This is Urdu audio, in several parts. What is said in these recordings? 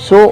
100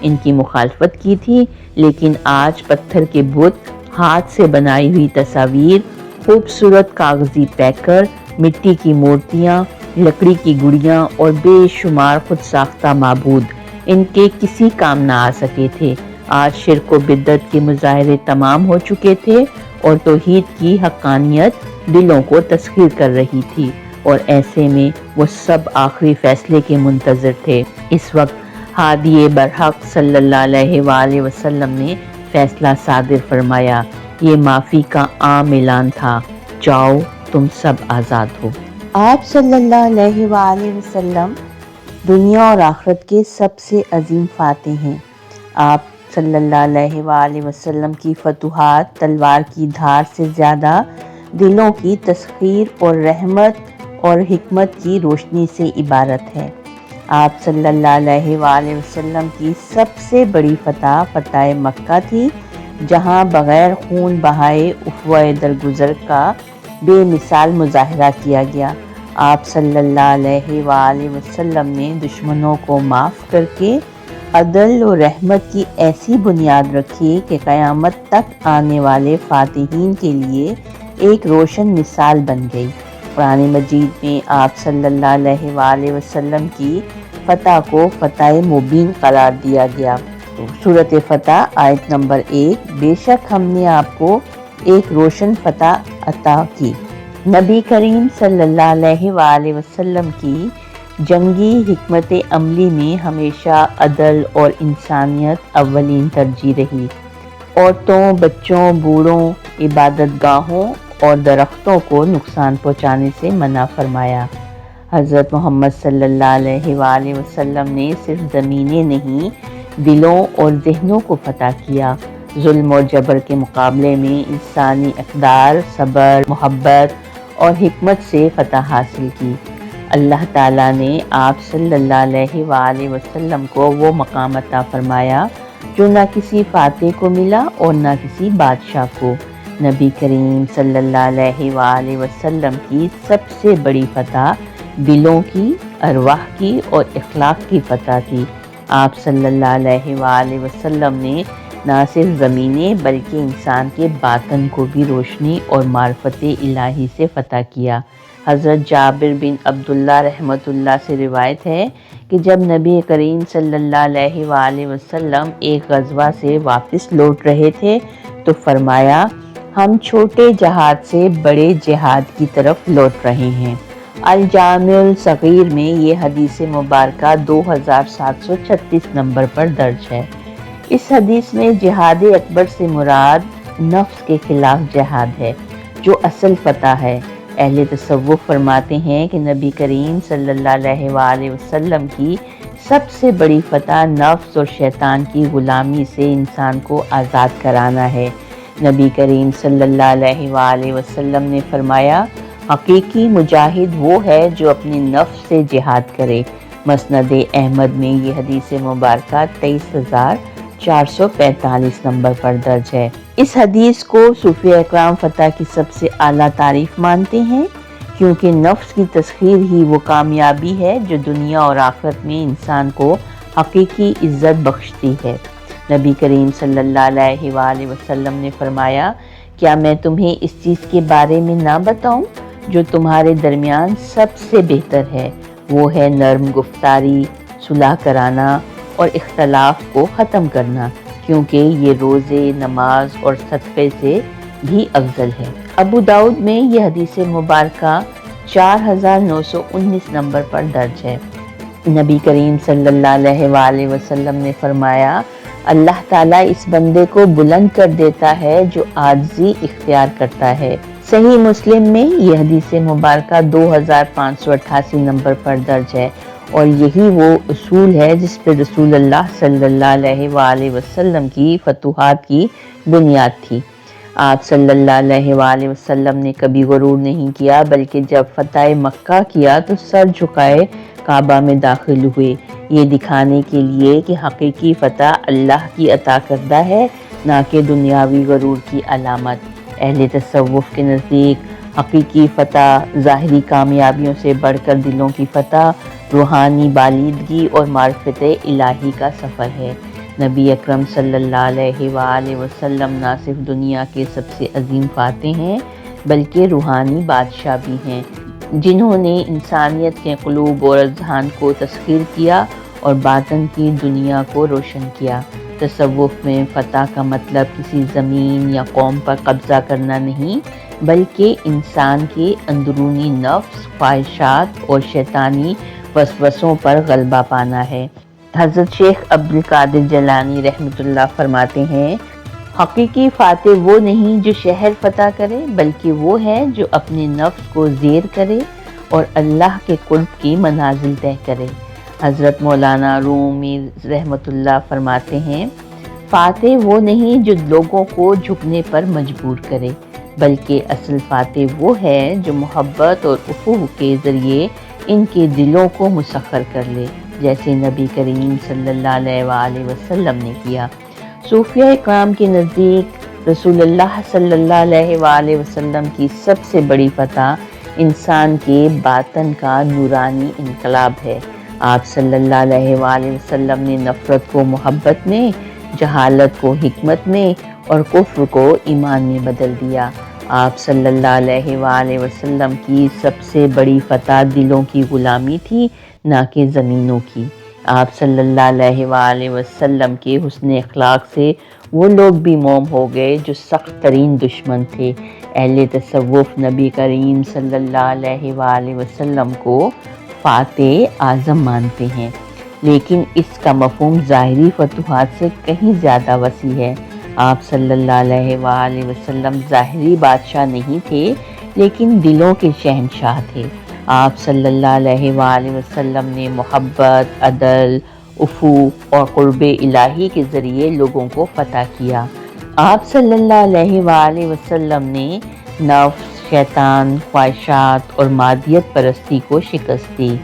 ان کی مخالفت کی تھی، لیکن آج پتھر کے بت، ہاتھ سے بنائی ہوئی تصاویر، خوبصورت کاغذی پیکر، مٹی کی مورتیاں، لکڑی کی گڑیاں اور بے شمار خود ساختہ معبود ان کے کسی کام نہ آ سکے تھے۔ آج شرک و بدعت کے مظاہرے تمام ہو چکے تھے اور توحید کی حقانیت دلوں کو تسخیر کر رہی تھی، اور ایسے میں وہ سب آخری فیصلے کے منتظر تھے۔ اس وقت ہادی برحق صلی اللہ علیہ وآلہ وسلم نے فیصلہ صادر فرمایا۔ یہ معافی کا عام اعلان تھا، جاؤ تم سب آزاد ہو۔ آپ صلی اللہ علیہ وآلہ وسلم دنیا اور آخرت کے سب سے عظیم فاتح ہیں۔ آپ صلی اللہ علیہ وآلہ وسلم کی فتوحات تلوار کی دھار سے زیادہ دلوں کی تسخیر اور رحمت اور حکمت کی روشنی سے عبارت ہے۔ آپ صلی اللہ علیہ وآلہ وسلم کی سب سے بڑی فتح فتح مکہ تھی، جہاں بغیر خون بہائے عفو درگزر کا بے مثال مظاہرہ کیا گیا۔ آپ صلی اللہ علیہ وآلہ وسلم نے دشمنوں کو معاف کر کے عدل و رحمت کی ایسی بنیاد رکھی کہ قیامت تک آنے والے فاتحین کے لیے ایک روشن مثال بن گئی۔ قرآن مجید میں آپ صلی اللہ علیہ وآلہ وسلم کی فتح کو فتح مبین قرار دیا گیا۔ سورۃ فتح آیت نمبر 1، بے شک ہم نے آپ کو ایک روشن فتح عطا کی۔ نبی کریم صلی اللہ علیہ وآلہ وسلم کی جنگی حکمت عملی میں ہمیشہ عدل اور انسانیت اولین ترجیح رہی۔ عورتوں، بچوں، بوڑھوں، عبادت گاہوں اور درختوں کو نقصان پہنچانے سے منع فرمایا۔ حضرت محمد صلی اللہ علیہ وآلہ وسلم نے صرف زمینیں نہیں، دلوں اور ذہنوں کو فتح کیا۔ ظلم اور جبر کے مقابلے میں انسانی اقدار، صبر، محبت اور حکمت سے فتح حاصل کی۔ اللہ تعالیٰ نے آپ صلی اللہ علیہ وآلہ وسلم کو وہ مقام عطا فرمایا جو نہ کسی فاتح کو ملا اور نہ کسی بادشاہ کو۔ نبی کریم صلی اللہ علیہ وآلہ وسلم کی سب سے بڑی فتح دلوں کی، ارواح کی اور اخلاق کی فتح تھی۔ آپ صلی اللہ علیہ وآلہ وسلم نے نہ صرف زمینیں بلکہ انسان کے باطن کو بھی روشنی اور معرفت الہی سے فتح کیا۔ حضرت جابر بن عبداللہ رحمۃ اللہ سے روایت ہے کہ جب نبی کریم صلی اللہ علیہ وآلہ وسلم ایک غزوہ سے واپس لوٹ رہے تھے تو فرمایا، ہم چھوٹے جہاد سے بڑے جہاد کی طرف لوٹ رہے ہیں۔ الجامع الصغیر میں یہ حدیث مبارکہ 2736 نمبر پر درج ہے۔ اس حدیث میں جہاد اکبر سے مراد نفس کے خلاف جہاد ہے، جو اصل فتح ہے۔ اہل تصوف فرماتے ہیں کہ نبی کریم صلی اللہ علیہ وآلہ وسلم کی سب سے بڑی فتح نفس اور شیطان کی غلامی سے انسان کو آزاد کرانا ہے۔ نبی کریم صلی اللہ علیہ وآلہ وسلم نے فرمایا، حقیقی مجاہد وہ ہے جو اپنے نفس سے جہاد کرے۔ مسند احمد میں یہ حدیث مبارکہ 23445 نمبر پر درج ہے۔ اس حدیث کو صوفیہ اکرام فتح کی سب سے اعلیٰ تعریف مانتے ہیں، کیونکہ نفس کی تسخیر ہی وہ کامیابی ہے جو دنیا اور آخرت میں انسان کو حقیقی عزت بخشتی ہے۔ نبی کریم صلی اللہ علیہ وآلہ وسلم نے فرمایا، کیا میں تمہیں اس چیز کے بارے میں نہ بتاؤں جو تمہارے درمیان سب سے بہتر ہے؟ وہ ہے نرم گفتاری، صلح کرانا اور اختلاف کو ختم کرنا، کیونکہ یہ روزے، نماز اور صدقے سے بھی افضل ہے۔ ابو داؤد میں یہ حدیث مبارکہ 4919 نمبر پر درج ہے۔ نبی کریم صلی اللہ علیہ وآلہ وسلم نے فرمایا، اللہ تعالیٰ اس بندے کو بلند کر دیتا ہے جو عاجزی اختیار کرتا ہے۔ صحیح مسلم میں یہ حدیث مبارکہ 2588 نمبر پر درج ہے، اور یہی وہ اصول ہے جس پر رسول اللہ صلی اللہ علیہ وآلہ وسلم کی فتوحات کی بنیاد تھی۔ آپ صلی اللہ علیہ وآلہ وسلم نے کبھی غرور نہیں کیا، بلکہ جب فتح مکہ کیا تو سر جھکائے کعبہ میں داخل ہوئے، یہ دکھانے کے لیے کہ حقیقی فتح اللہ کی عطا کردہ ہے، نہ کہ دنیاوی غرور کی علامت۔ اہل تصوف کے نزدیک حقیقی فتح ظاہری کامیابیوں سے بڑھ کر دلوں کی فتح، روحانی بالیدگی اور معرفت الہی کا سفر ہے۔ نبی اکرم صلی اللہ علیہ وآلہ وسلم نہ صرف دنیا کے سب سے عظیم فاتح ہیں بلکہ روحانی بادشاہ بھی ہیں، جنہوں نے انسانیت کے قلوب اور اذہان کو تسخیر کیا اور باطن کی دنیا کو روشن کیا۔ تصوف میں فتح کا مطلب کسی زمین یا قوم پر قبضہ کرنا نہیں، بلکہ انسان کے اندرونی نفس، خواہشات اور شیطانی وسوسوں پر غلبہ پانا ہے۔ حضرت شیخ عبدالقادر جیلانی رحمۃ اللہ فرماتے ہیں، حقیقی فاتح وہ نہیں جو شہر فتح کرے، بلکہ وہ ہے جو اپنے نفس کو زیر کرے اور اللہ کے قرب کی منازل طے کرے۔ حضرت مولانا رومی رحمۃ اللہ فرماتے ہیں، فاتح وہ نہیں جو لوگوں کو جھکنے پر مجبور کرے، بلکہ اصل فاتح وہ ہے جو محبت اور عفو کے ذریعے ان کے دلوں کو مسخر کر لے، جیسے نبی کریم صلی اللہ علیہ وآلہ وسلم نے کیا۔ صوفیہ اکرام کے نزدیک رسول اللہ صلی اللہ علیہ وآلہ وسلم کی سب سے بڑی فتح انسان کے باطن کا نورانی انقلاب ہے۔ آپ صلی اللہ علیہ وآلہ وسلم نے نفرت کو محبت میں، جہالت کو حکمت میں اور کفر کو ایمان میں بدل دیا۔ آپ صلی اللہ علیہ وآلہ وسلم کی سب سے بڑی فتح دلوں کی غلامی تھی، نہ کہ زمینوں کی۔ آپ صلی اللہ علیہ وآلہ وسلم کے حسن اخلاق سے وہ لوگ بھی موم ہو گئے جو سخت ترین دشمن تھے۔ اہل تصوف نبی کریم صلی اللہ علیہ وآلہ وسلم کو فاتح اعظم مانتے ہیں، لیکن اس کا مفہوم ظاہری فتوحات سے کہیں زیادہ وسیع ہے۔ آپ صلی اللہ علیہ وآلہ وسلم ظاہری بادشاہ نہیں تھے، لیکن دلوں کے شہنشاہ تھے۔ آپ صلی اللہ علیہ وآلہ وسلم نے محبت، عدل، عفو اور قرب الہی کے ذریعے لوگوں کو فتح کیا۔ آپ صلی اللہ علیہ وآلہ وسلم نے نفس، شیطان، خواہشات اور مادیت پرستی کو شکست دی۔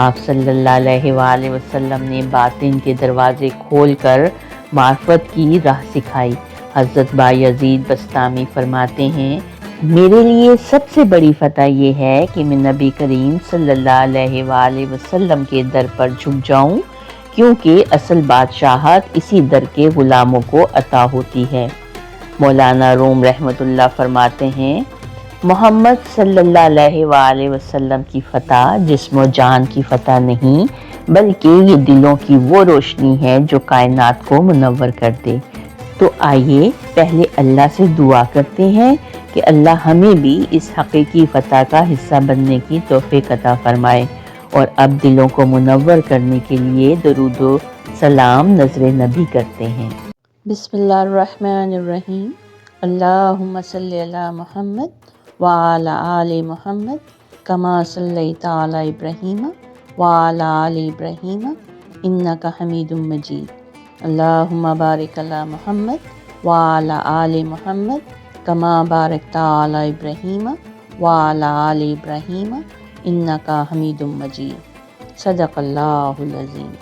آپ صلی اللہ علیہ وآلہ وسلم نے باطن کے دروازے کھول کر معرفت کی راہ سکھائی۔ حضرت بایزید بستامی فرماتے ہیں، میرے لیے سب سے بڑی فتح یہ ہے کہ میں نبی کریم صلی اللہ علیہ وآلہ وسلم کے در پر جھک جاؤں، کیونکہ اصل بادشاہت اسی در کے غلاموں کو عطا ہوتی ہے۔ مولانا روم رحمۃ اللہ فرماتے ہیں، محمد صلی اللہ علیہ وآلہ وسلم کی فتح جسم و جان کی فتح نہیں، بلکہ یہ دلوں کی وہ روشنی ہے جو کائنات کو منور کر دے۔ تو آئیے پہلے اللہ سے دعا کرتے ہیں کہ اللہ ہمیں بھی اس حقیقی فتح کا حصہ بننے کی توفیق عطا فرمائے، اور اب دلوں کو منور کرنے کے لیے درود و سلام نظر نبی کرتے ہیں۔ بسم اللہ الرحمن الرحیم، اللہم صلی علی محمد وعلی آل محمد کما صلیت علی ابراہیم وعلی آل ابراہیم انک حمید مجید۔ اللہم بارک علی محمد وعلی آل محمد کما بارکت علی ابراہیم وعلی آل ابراہیم انک حمید مجید۔ صدق اللہ العظیم۔